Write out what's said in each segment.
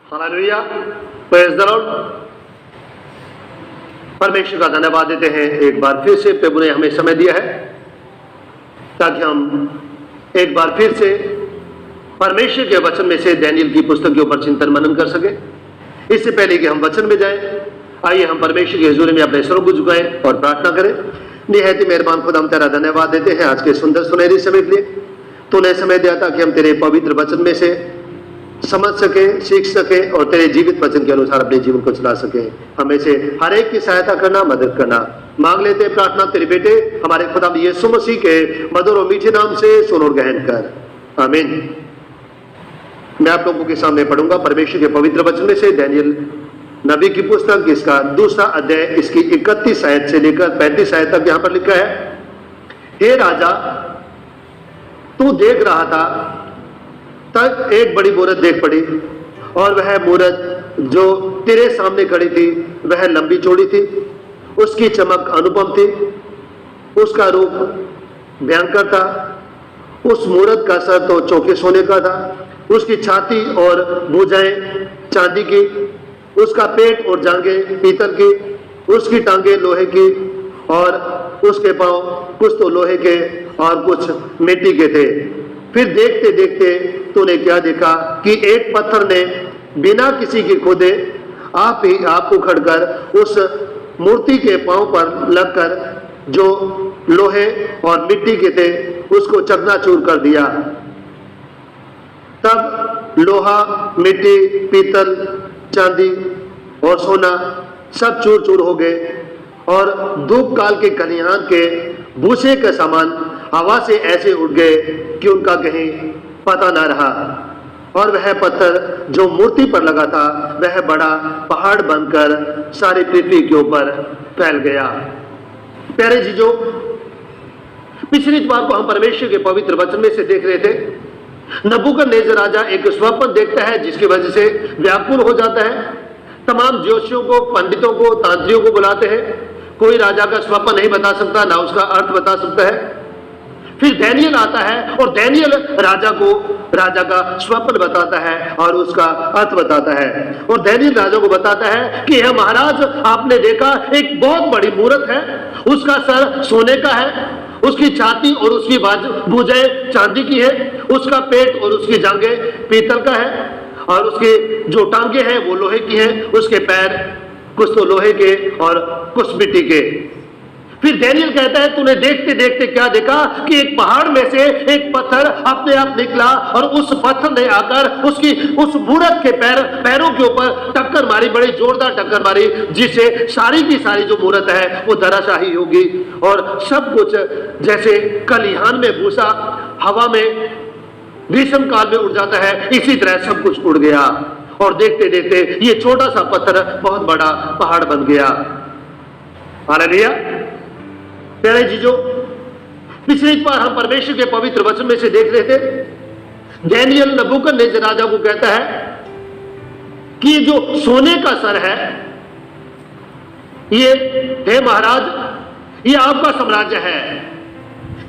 Hallelujah, praise the Lord. परमेश्वर का धन्यवाद देते हैं, एक बार फिर से प्रभु ने हमें समय दिया है ताकि हम एक बार फिर से परमेश्वर के वचन में से दानियेल की पुस्तक के ऊपर चिंतन मनन कर सके। इससे पहले कि हम वचन में जाएं, आइए हम परमेश्वर की हुजूरी में अपने सरों को झुकाएं और प्रार्थना करें। निहायत ही मेहरबान खुदा, हम तेरा धन्यवाद देते हैं आज के सुंदर सुनहरी समय के लिए। तूने समय दिया था कि हम तेरे पवित्र वचन में से समझ सके, सीख सके और तेरे जीवित वचन के अनुसार अपने जीवन को चला सके। हमें से हर एक की सहायता करना, मदद करना मांग लेते हैं। प्रार्थना तेरे बेटे हमारे खुदा यीशु मसीह के मधुर और मीठे नाम से सुन और ग्रहण कर, आमीन। मैं आप लोगों के सामने पढ़ूंगा परमेश्वर के पवित्र वचन में से दानियेल नबी की पुस्तक, इसका दूसरा अध्याय, इसकी 31 आयत से लेकर 35 आयत तक यहां पर लिखा है। हे राजा, तू देख रहा था तब एक बड़ी मूरत देख पड़ी, और वह मूरत जो तेरे सामने खड़ी थी वह लंबी चौड़ी थी, उसकी चमक अनुपम थी, उसका रूप भयंकर था। उस मूरत का सर तो चौके सोने का था, उसकी छाती और भुजाएं चांदी की, उसका पेट और जांघें पीतल की, उसकी टांगे लोहे की और उसके पांव कुछ तो लोहे के और कुछ मिट्टी के थे। फिर देखते देखते तूने क्या देखा कि एक पत्थर ने बिना किसी की खोदे आप ही आप उखड़कर उस मूर्ति के पांव पर लगकर जो लोहे और मिट्टी के थे उसको चकनाचूर कर दिया। तब लोहा, मिट्टी, पीतल, चांदी और सोना सब चूर चूर हो गए, और धूप काल के खलिहान के भूसे के समान हवा से ऐसे उड़ गए कि उनका कहीं पता न रहा। और वह पत्थर जो मूर्ति पर लगा था वह बड़ा पहाड़ बनकर सारी पृथ्वी के ऊपर फैल गया। प्यारे जीजों, पिछली बार को हम परमेश्वर के पवित्र वचन में से देख रहे थे। नबूकदनेस्सर राजा एक स्वप्न देखता है जिसकी वजह से व्याकुल हो जाता है। तमाम ज्योतिषियों को, पंडितों को, तांत्रिकों को बुलाते हैं। कोई राजा का स्वप्न नहीं बता सकता, ना उसका अर्थ बता सकता है। फिर दानियेल आता है और दानियेल राजा का स्वप्न बताता है और उसका अर्थ बताता है। और दानियेल राजा को बताता है कि यह महाराज, आपने देखा एक बहुत बड़ी मूरत है, उसका सर सोने का है, उसकी छाती और उसकी भुजाएं चांदी की है, उसका पेट और उसकी जांघें पीतल का है, और उसके जो टांगे हैं वो लोहे की हैं, उसके पैर कुछ तो लोहे के और कुछ मिट्टी के। फिर दानियेल कहता है, तूने देखते देखते क्या देखा कि एक पहाड़ में से एक पत्थर अपने आप निकला, और उस पत्थर ने आकर उस मूरत के पैरों के ऊपर टक्कर मारी, बड़ी जोरदार टक्कर मारी, जिससे सारी की सारी जो मूरत है वो धराशाही होगी। और सब कुछ जैसे खलिहान में भूसा हवा में ग्रीष्म काल में उड़ जाता है, इसी तरह सब कुछ उड़ गया। और देखते देखते ये छोटा सा पत्थर बहुत बड़ा पहाड़ बन गया। हालेलुया। प्यारे जीजों, पिछली बार हम परमेश्वर के पवित्र वचन में से देख रहे थे। दानियेल नबूकदनेस्सर राजा को कहता है कि ये जो सोने का सर है, ये हे महाराज, ये आपका साम्राज्य है।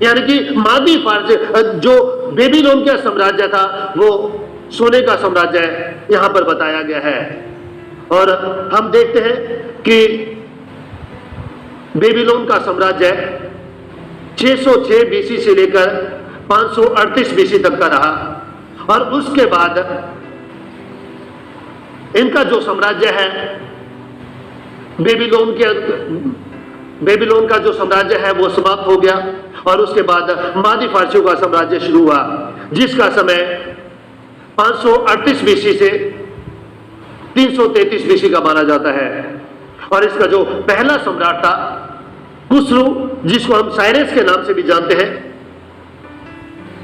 यानी कि मादी फारस, जो बेबीलोन का साम्राज्य था, वो सोने का साम्राज्य यहां पर बताया गया है। और हम देखते हैं कि बेबीलोन का साम्राज्य 606 बीसी से लेकर 538 बीसी तक का रहा, और उसके बाद इनका जो साम्राज्य है, बेबीलोन का जो साम्राज्य है वो समाप्त हो गया, और उसके बाद मादी फारसियों का साम्राज्य शुरू हुआ, जिसका समय 538 बीसी से 333 बीसी का माना जाता है। और इसका जो पहला सम्राट था खुसरू, जिसको हम साइरस के नाम से भी जानते हैं,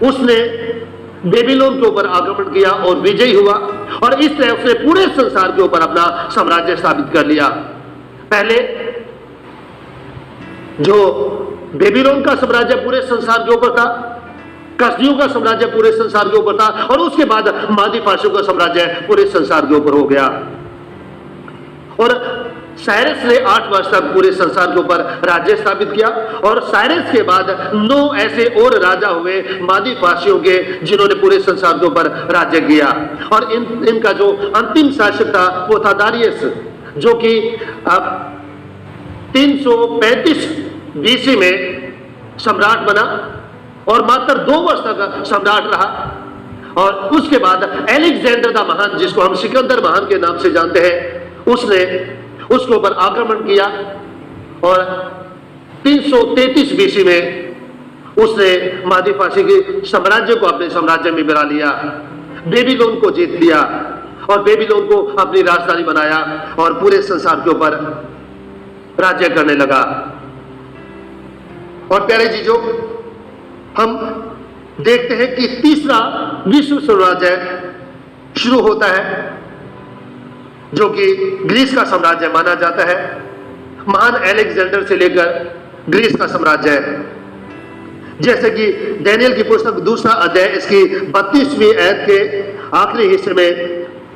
उसने बेबीलोन के ऊपर आक्रमण किया और विजयी हुआ, और इस तरह उसने पूरे संसार के ऊपर अपना साम्राज्य स्थापित कर लिया। पहले जो बेबीलोन का साम्राज्य पूरे संसार के ऊपर था, कसदियों का साम्राज्य पूरे संसार के ऊपर था, और उसके बाद मादी फारसियों का साम्राज्य पूरे संसार के ऊपर हो गया। और साइरस ने 8 वर्ष तक पूरे संसार के ऊपर राज्य स्थापित किया और साइरस के बाद 9 ऐसे और राजा हुए मादी फारसियों के जिन्होंने पूरे संसार के ऊपर राज्य किया। और इनका जो अंतिम शासक था वो था दारियस, जो कि 335 बीसी में सम्राट बना और मात्र 2 वर्ष तक सम्राट रहा। और उसके बाद अलेक्जेंडर द महान, जिसको हम सिकंदर महान के नाम से जानते हैं, उसने उसके ऊपर आक्रमण किया और 333 बीसी में उसने मादी फारसी के साम्राज्य को अपने साम्राज्य में मिला लिया, बेबीलोन को जीत लिया और बेबीलोन को अपनी राजधानी बनाया और पूरे संसार के ऊपर राज्य करने लगा। और प्यारे जीजों, हम देखते हैं कि तीसरा विश्व साम्राज्य शुरू होता है, जो कि ग्रीस का साम्राज्य माना जाता है। महान अलेक्जेंडर से लेकर ग्रीस का साम्राज्य है। जैसे कि दानियेल की पुस्तक 2 अध्याय इसकी 32वीं आयत के आखिरी हिस्से में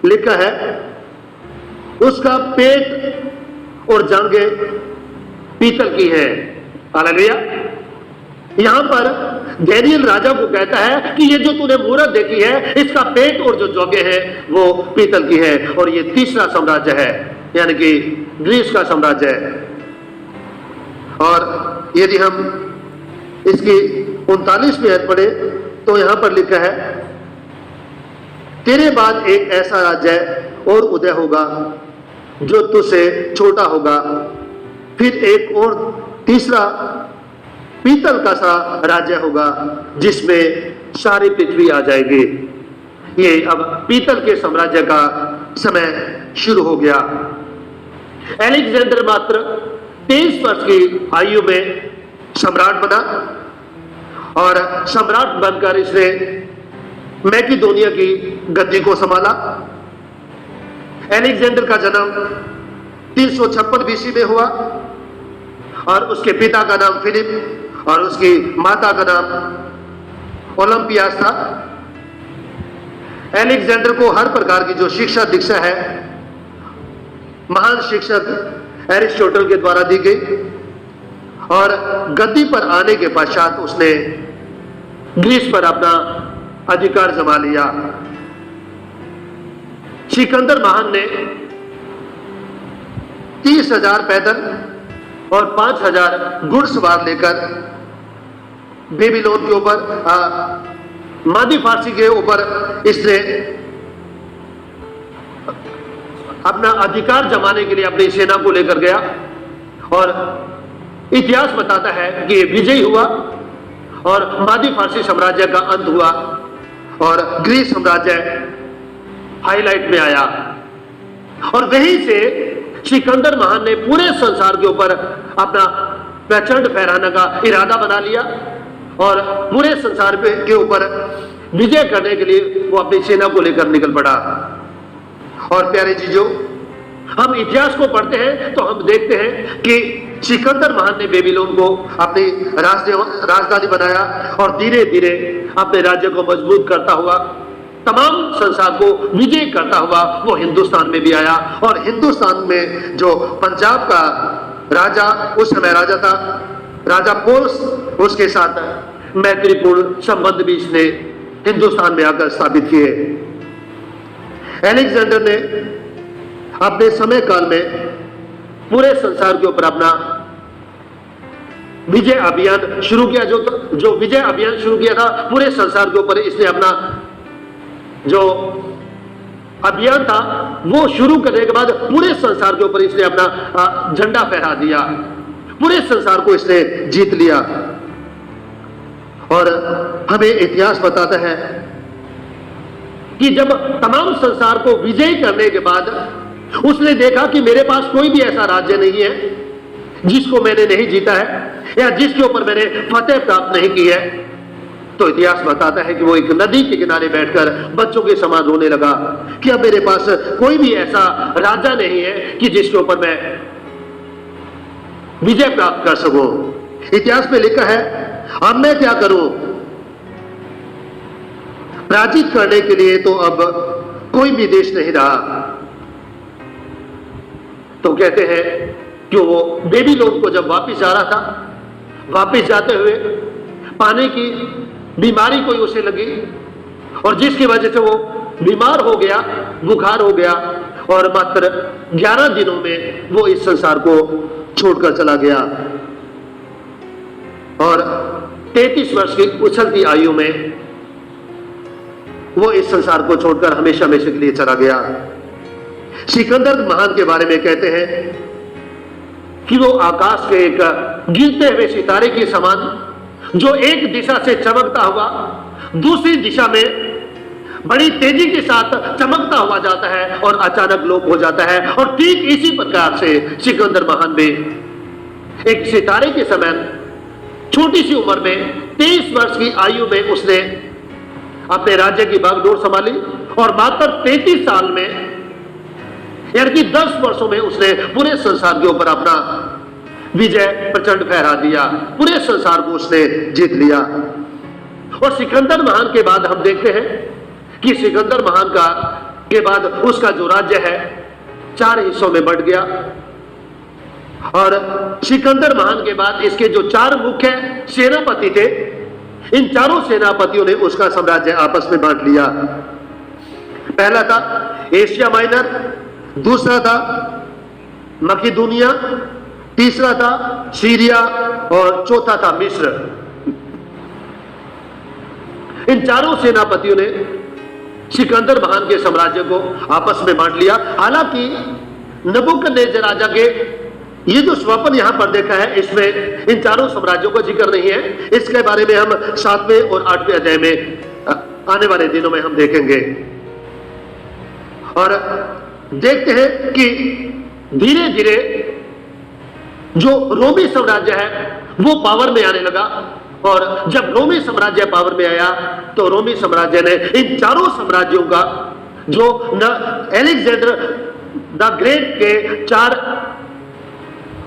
लिखा है, उसका पेट और जांघें पीतल की है। हालेलुया। यहां पर दानियेल राजा को कहता है कि ये जो तूने मूरत देखी है, इसका पेट और जो जौगे हैं वो पीतल की है। और ये तीसरा साम्राज्य है, यानी कि ग्रीस का साम्राज्य है। और यदि हम इसकी 39वीं आयत पढ़े तो यहां पर लिखा है, तेरे बाद एक ऐसा राज्य और उदय होगा जो तुझसे छोटा होगा, फिर एक और तीसरा पीतल का सा राज्य होगा जिसमें सारी पृथ्वी आ जाएगी। ये अब पीतल के साम्राज्य का समय शुरू हो गया। अलेक्जेंडर मात्र 23 वर्ष की आयु में सम्राट बना और सम्राट बनकर इसने मैकेडोनिया की गद्दी को संभाला। अलेक्जेंडर का जन्म 356 बीसी में हुआ और उसके पिता का नाम फिलिप और उसकी माता का नाम ओलंपियास था। अलेक्जेंडर को हर प्रकार की जो शिक्षा दीक्षा है महान शिक्षक एरिस्टोटल के द्वारा दी गई और गद्दी पर आने के पश्चात उसने ग्रीस पर अपना अधिकार जमा लिया। सिकंदर महान ने 30,000 पैदल और 5,000 घुड़सवार लेकर बेबीलोन के ऊपर मादी फारसी के ऊपर इसने अपना अधिकार जमाने के लिए अपनी सेना को लेकर गया। और इतिहास बताता है कि ये विजयी हुआ और मादी फारसी साम्राज्य का अंत हुआ और ग्रीस साम्राज्य हाईलाइट में आया। और वहीं से सिकंदर महान ने पूरे संसार के ऊपर अपना प्रचंड फहराने का इरादा बना लिया और पूरे संसार के ऊपर विजय करने के लिए वो अपनी सेना को लेकर निकल पड़ा। और प्यारे जीजों, हम इतिहास को पढ़ते हैं तो हम देखते हैं कि सिकंदर महान ने बेबीलोन को अपनी राजधानी बनाया और धीरे धीरे अपने राज्य को मजबूत करता हुआ तमाम संसार को विजय करता हुआ वो हिंदुस्तान में भी आया। और हिंदुस्तान में जो पंजाब का राजा उस समय राजा था, राजा पोर्स, उसके साथ मैत्रीपूर्ण संबंध भी इसने हिंदुस्तान में आकर स्थापित किए। अलेक्जेंडर ने अपने समय काल में पूरे संसार के ऊपर अपना विजय अभियान शुरू किया। जो विजय अभियान शुरू किया था पूरे संसार के ऊपर इसने अपना जो अभियान था वो शुरू करने के बाद पूरे संसार के ऊपर इसने अपना झंडा फहरा दिया, पूरे संसार को इसने जीत लिया। और हमें इतिहास बताता है कि जब तमाम संसार को विजय करने के बाद उसने देखा कि मेरे पास कोई भी ऐसा राज्य नहीं है जिसको मैंने नहीं जीता है या जिसके ऊपर मैंने फतेह प्राप्त नहीं की है, तो इतिहास बताता है कि वो एक नदी के किनारे बैठकर बच्चों के समान रोने लगा कि अब मेरे पास कोई भी ऐसा राजा नहीं है कि जिसके ऊपर मैं विजय प्राप्त कर सकूं। इतिहास में लिखा है, अब मैं क्या करूं? पराजित करने के लिए तो अब कोई भी देश नहीं रहा। तो कहते हैं कि वो बेबीलोन को जब वापिस जा रहा था, वापिस जाते हुए पानी की बीमारी कोई उसे लगी और जिसकी वजह से वो बीमार हो गया, बुखार हो गया और मात्र 11 दिनों में वो इस संसार को छोड़कर चला गया और 33 वर्ष की उछलती आयु में वो इस संसार को छोड़कर हमेशा हमेशा के लिए चला गया। सिकंदर महान के बारे में कहते हैं कि वो आकाश के एक गिरते हुए सितारे के समान जो एक दिशा से चमकता हुआ दूसरी दिशा में बड़ी तेजी के साथ चमकता हुआ जाता है और अचानक लोप हो जाता है। और ठीक इसी प्रकार से सिकंदर महान भी एक सितारे के समान छोटी सी उम्र में 23 वर्ष की आयु में उसने अपने राज्य की बागडोर संभाली और मात्र 33 साल में यानी कि 10 वर्षों में उसने पूरे संसार के ऊपर अपना विजय प्रचंड फहरा दिया, पूरे संसार को उसने जीत लिया। और सिकंदर महान के बाद हम देखते हैं कि सिकंदर महान के बाद उसका जो राज्य है 4 हिस्सों में बंट गया और सिकंदर महान के बाद इसके जो 4 मुख्य सेनापति थे, इन चारों सेनापतियों ने उसका साम्राज्य आपस में बांट लिया। पहला था एशिया माइनर, दूसरा था मकिदुनिया, तीसरा था सीरिया और चौथा था मिस्र। इन चारों सेनापतियों ने सिकंदर महान के साम्राज्य को आपस में बांट लिया। हालांकि नबूकदनेस्सर राजा के ये जो स्वप्न यहां पर देखा है, इसमें इन चारों साम्राज्यों का जिक्र नहीं है। इसके बारे में हम 7वें और 8वें अध्याय में आने वाले दिनों में हम देखेंगे और देखते हैं कि धीरे धीरे जो रोमी साम्राज्य है वो पावर में आने लगा और जब रोमी साम्राज्य पावर में आया तो रोमी साम्राज्य ने इन चारों साम्राज्यों का जो अलेक्जेंडर द ग्रेट के 4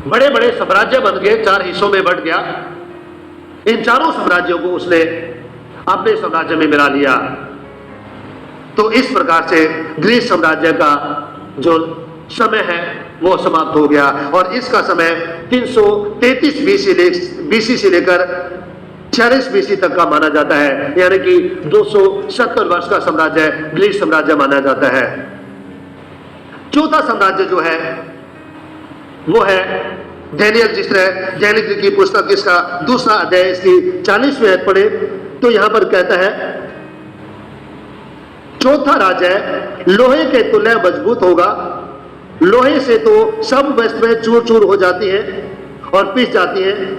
बड़े बड़े साम्राज्य बन गए, 4 हिस्सों में बंट गया। इन चारों साम्राज्यों को उसने अपने साम्राज्य में मिला लिया। तो इस प्रकार से ग्रीस साम्राज्य का जो समय है वो समाप्त हो गया और इसका समय 333 बीसी से लेकर 46 बीसी तक का माना जाता है, यानी कि 270 वर्ष का साम्राज्य ग्रीस साम्राज्य माना जाता है। चौथा साम्राज्य जो है वो है दानियल, जिस तरह दानियल की पुस्तक इसका 2रा अध्याय इसकी 40वें आयत पढ़े तो यहां पर कहता है, चौथा राज्य लोहे के तुल्य मजबूत होगा, लोहे से तो सब वस्तुएं चूर चूर हो जाती हैं और पिस जाती हैं,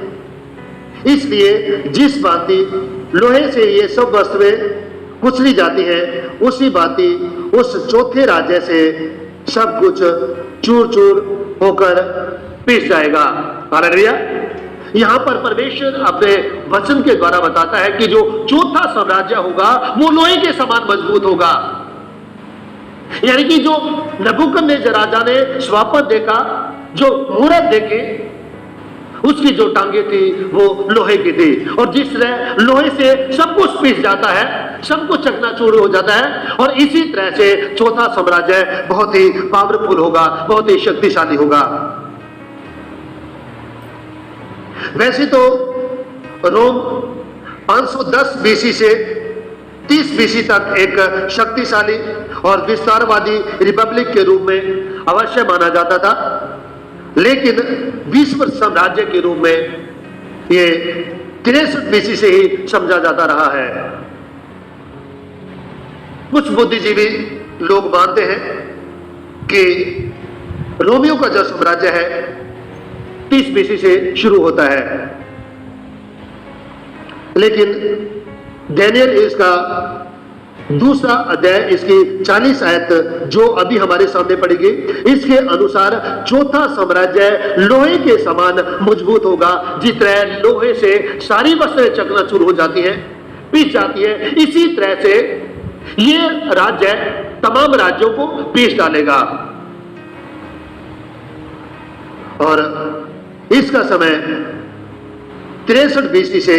इसलिए जिस भांति लोहे से ये सब वस्तुएं कुचली जाती हैं उसी भांति उस चौथे राज्य से सब कुछ चूर चूर होकर पिस जाएगा। हालेलुया। यहां पर परमेश्वर अपने वचन के द्वारा बताता है कि जो चौथा साम्राज्य होगा वो लोहे के समान मजबूत होगा, यानी कि जो नबूकदनेस्सर राजा ने स्वप्न देखा, जो मुहूर्त देखे, उसकी जो टांगे थी वो लोहे की थी और जिस तरह लोहे से सब कुछ पिस जाता है, सब कुछ चकनाचूर हो जाता है और इसी तरह से चौथा साम्राज्य बहुत ही पावरफुल होगा, बहुत ही शक्तिशाली होगा। वैसे तो रोम 510 बीसी से 30 बीसी तक एक शक्तिशाली और विस्तारवादी रिपब्लिक के रूप में अवश्य माना जाता था, लेकिन विश्व साम्राज्य के रूप में ये 63 बीसी से ही समझा जाता रहा है। कुछ बुद्धिजीवी लोग मानते हैं कि रोमियो का जो साम्राज्य है 30 बीसी से शुरू होता है, लेकिन दानियल इसका 2रा अध्याय इसकी 40 आयत जो अभी हमारे सामने पड़ेगी, इसके अनुसार चौथा साम्राज्य लोहे के समान मजबूत होगा। जिस तरह लोहे से सारी वस्तुएं चकनाचूर हो जाती हैं, पिस जाती है, इसी तरह से ये राज्य तमाम राज्यों को पीस डालेगा और इसका समय 63 बीसी से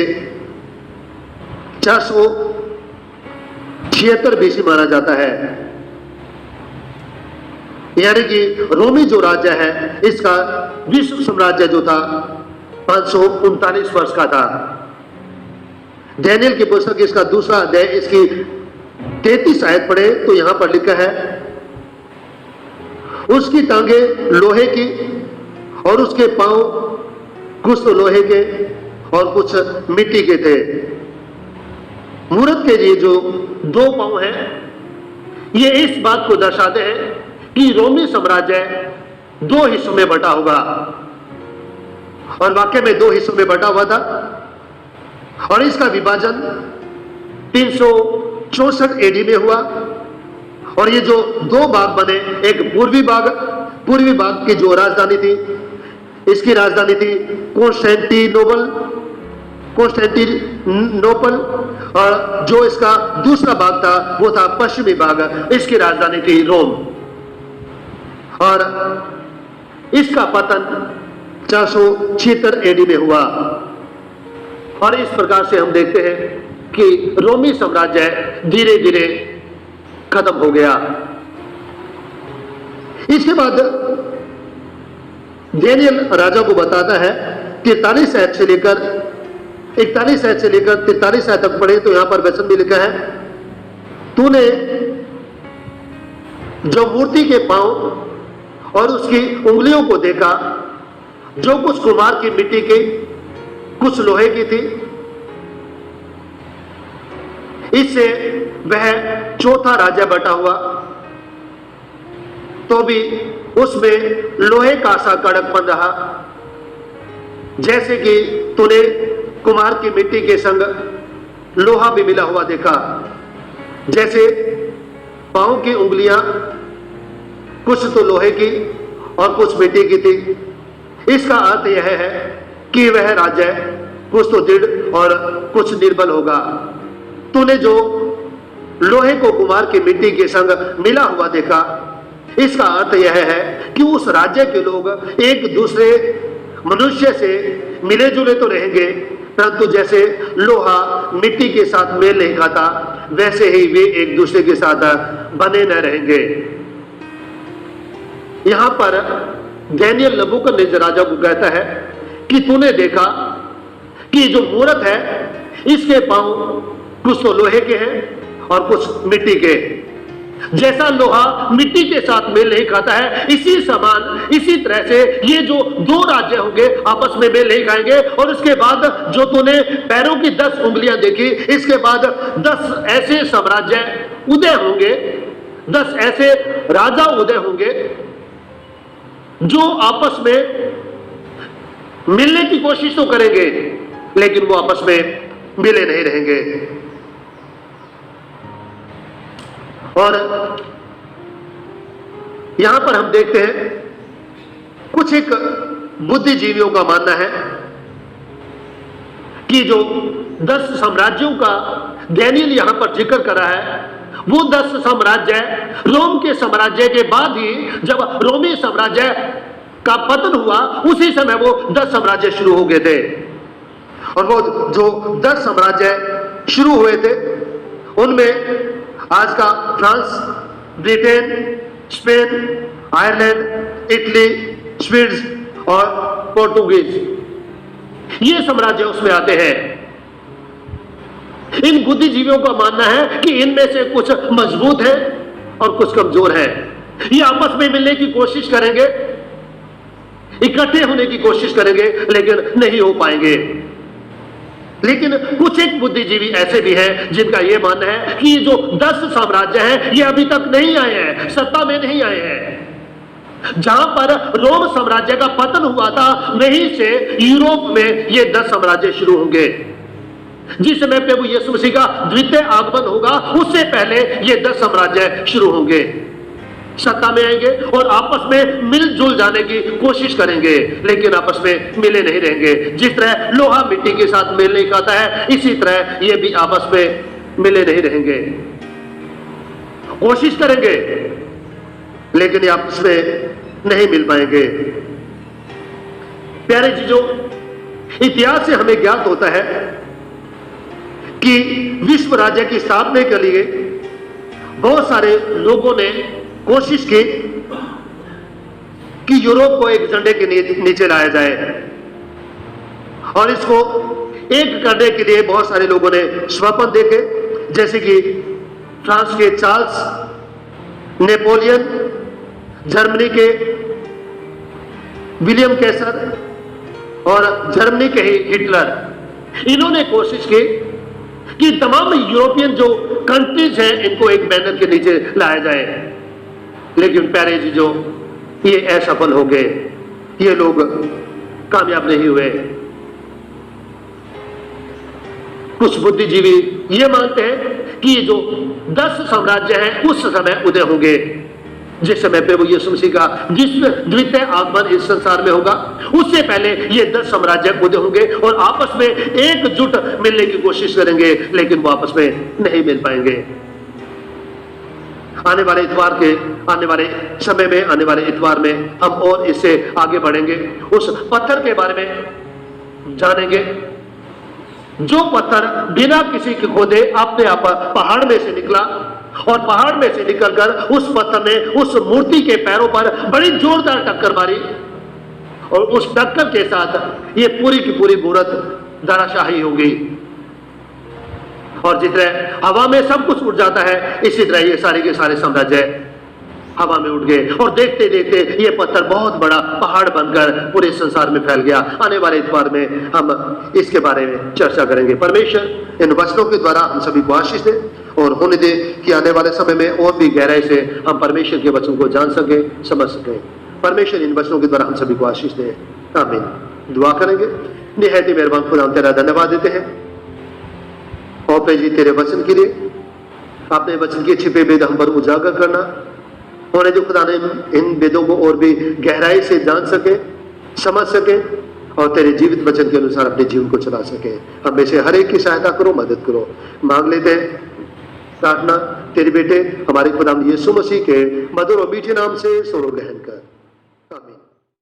476 बीसी माना जाता है। यानी कि रोमी जो राज्य है इसका विश्व साम्राज्य जो था 539 वर्ष का था। डैनियल की पुस्तक इसका दूसरा अध्याय इसकी 33 आयत पढ़े तो यहां पर लिखा है, उसकी टांगे लोहे की और उसके पांव कुछ तो लोहे के और कुछ मिट्टी के थे। मूरत के लिए जो दो पांव हैं ये इस बात को दर्शाते हैं कि रोमी साम्राज्य दो हिस्सों में बटा होगा, और वाकई में दो हिस्सों में बटा हुआ था। और इसका विभाजन 364 एडी में हुआ, और ये जो दो भाग बने, एक पूर्वी भाग की जो राजधानी थी, इसकी राजधानी थी कॉन्स्टेंटिनोपल, और जो इसका दूसरा भाग था वो था पश्चिमी भाग, इसकी राजधानी थी रोम। और इसका पतन 476 एडी में हुआ। और इस प्रकार से हम देखते हैं कि रोमी साम्राज्य धीरे धीरे खत्म हो गया। इसके बाद डैनियल राजा को बताता है 43 आयत से लेकर 41 आयत से लेकर 43 आयत तक पढ़े तो यहां पर वचन भी लिखा है, तूने जो मूर्ति के पांव और उसकी उंगलियों को देखा, जो कुछ कुम्हार की मिट्टी की कुछ लोहे की थी, इससे वह चौथा राज्य बटा हुआ, तो भी उसमें लोहे का सा कड़कपन रहा, जैसे कि तूने कुम्हार की मिट्टी के संग लोहा भी मिला हुआ देखा। जैसे पांव की उंगलियां कुछ तो लोहे की और कुछ मिट्टी की थी। इसका अर्थ यह है कि वह राज्य कुछ तो दृढ़ और कुछ निर्बल होगा। तूने जो लोहे को कुम्हार की मिट्टी के संग मिला हुआ देखा, इसका अर्थ यह है कि उस राज्य के लोग एक दूसरे मनुष्य से मिले जुले तो रहेंगे, परंतु जैसे लोहा मिट्टी के साथ मेल नहीं खाता, वैसे ही वे एक दूसरे के साथ बने न रहेंगे। यहां पर डैनियल नबूकदनेस्सर राजा को कहता है कि तूने देखा कि जो मूरत है इसके पांव कुछ तो लोहे के हैं और कुछ मिट्टी के। जैसा लोहा मिट्टी के साथ मेल नहीं खाता है, इसी तरह से ये जो दो राज्य होंगे आपस में मेल नहीं खाएंगे। और इसके बाद जो तूने पैरों की 10 उंगलियां देखी, इसके बाद 10 ऐसे साम्राज्य उदय होंगे, 10 ऐसे राजा उदय होंगे जो आपस में मिलने की कोशिश तो करेंगे, लेकिन वो आपस में मिले नहीं रहेंगे। और यहां पर हम देखते हैं कुछ एक बुद्धिजीवियों का मानना है कि जो 10 साम्राज्यों का डैनियल यहां पर जिक्र कर रहा है, वो 10 साम्राज्य रोम के साम्राज्य के बाद ही, जब रोमी साम्राज्य का पतन हुआ, उसी समय वो 10 साम्राज्य शुरू हो गए थे। और वो जो 10 साम्राज्य शुरू हुए थे उनमें आज का France, Britain, Spain, Ireland, Italy, Sweden और पोर्टुगीज, ये साम्राज्य उसमें आते हैं। इन बुद्धिजीवियों का मानना है कि इनमें से कुछ मजबूत है और कुछ कमजोर है। ये आपस में मिलने की कोशिश करेंगे, इकट्ठे होने की कोशिश करेंगे, लेकिन नहीं हो पाएंगे। लेकिन कुछ एक बुद्धिजीवी ऐसे भी हैं जिनका यह मानना है कि जो 10 साम्राज्य हैं ये अभी तक नहीं आए हैं, सत्ता में नहीं आए हैं। जहां पर रोम साम्राज्य का पतन हुआ था, वहीं से यूरोप में ये 10 साम्राज्य शुरू होंगे। जिस समय प्रभु यीशु मसीह का द्वितीय आगमन होगा, उससे पहले ये 10 साम्राज्य शुरू होंगे, सत्ता में आएंगे और आपस में मिलजुल जाने की कोशिश करेंगे, लेकिन आपस में मिले नहीं रहेंगे। जिस तरह लोहा मिट्टी के साथ मेल नहीं खाता है, इसी तरह ये भी आपस में मिले नहीं रहेंगे। कोशिश करेंगे लेकिन ये आपस में नहीं मिल पाएंगे। प्यारे चीजों, इतिहास से हमें ज्ञात होता है कि विश्व राज्य की स्थापना के लिए बहुत सारे लोगों ने कोशिश की, कि यूरोप को एक झंडे के नीचे लाया जाए, और इसको एक करने के लिए बहुत सारे लोगों ने स्वप्न देखे, जैसे कि फ्रांस के चार्ल्स, नेपोलियन, जर्मनी के विलियम कैसर और जर्मनी के ही हिटलर। इन्होंने कोशिश की कि तमाम यूरोपियन जो कंट्रीज हैं इनको एक बैनर के नीचे लाया जाए, लेकिन प्यारे जी जो ये असफल हो गए, ये लोग कामयाब नहीं हुए। कुछ बुद्धिजीवी ये मानते हैं कि ये जो 10 साम्राज्य हैं उस समय उदय होंगे, जिस समय प्रभु यीशु मसीह का द्वितीय आगमन इस संसार में होगा, उससे पहले ये 10 साम्राज्य उदय होंगे और आपस में एकजुट मिलने की कोशिश करेंगे, लेकिन वो आपस में नहीं मिल पाएंगे। आने वाले समय में, आने वाले इतवार में हम और इससे आगे बढ़ेंगे, उस पत्थर के बारे में जानेंगे जो पत्थर बिना किसी के खोदे अपने आप पहाड़ में से निकला, और पहाड़ में से निकलकर उस पत्थर ने उस मूर्ति के पैरों पर बड़ी जोरदार टक्कर मारी, और उस टक्कर के साथ ये पूरी की पूरी मूरत धराशायी हो गई। और जिस तरह हवा में सब कुछ उड़ जाता है, इसी तरह ये सारे के सारे साम्राज्य हवा में उड़ गए, और देखते देखते ये पत्थर बहुत बड़ा पहाड़ बनकर पूरे संसार में फैल गया। आने वाले इतवार में हम इसके बारे में चर्चा करेंगे। परमेश्वर इन वचनों के द्वारा हम सभी को आशीष दे और होने दे कि आने वाले समय में और भी गहराई से हम परमेश्वर के वचन को जान सके, समझ सके। परमेश्वर इन वचनों के द्वारा हम सभी को आशीष दे, आमीन। दुआ करेंगे। निहायत ही मेहरबान खुदा, हम तेरा धन्यवाद देते हैं और प्रभु जी तेरे वचन के लिए, आपने वचन के छिपे वेद हम पर उजागर करना, और जो खुदा ने इन वेदों को और भी गहराई से जान सके, समझ सके और तेरे जीवित वचन के अनुसार अपने जीवन को चला सके। हम में से हर एक की सहायता करो, मदद करो। मांग लेते हैं प्रार्थना तेरे बेटे हमारे खुदा यीशु मसीह के मधुर और मीठे नाम से, सुनो ग्रहण कर, आमीन।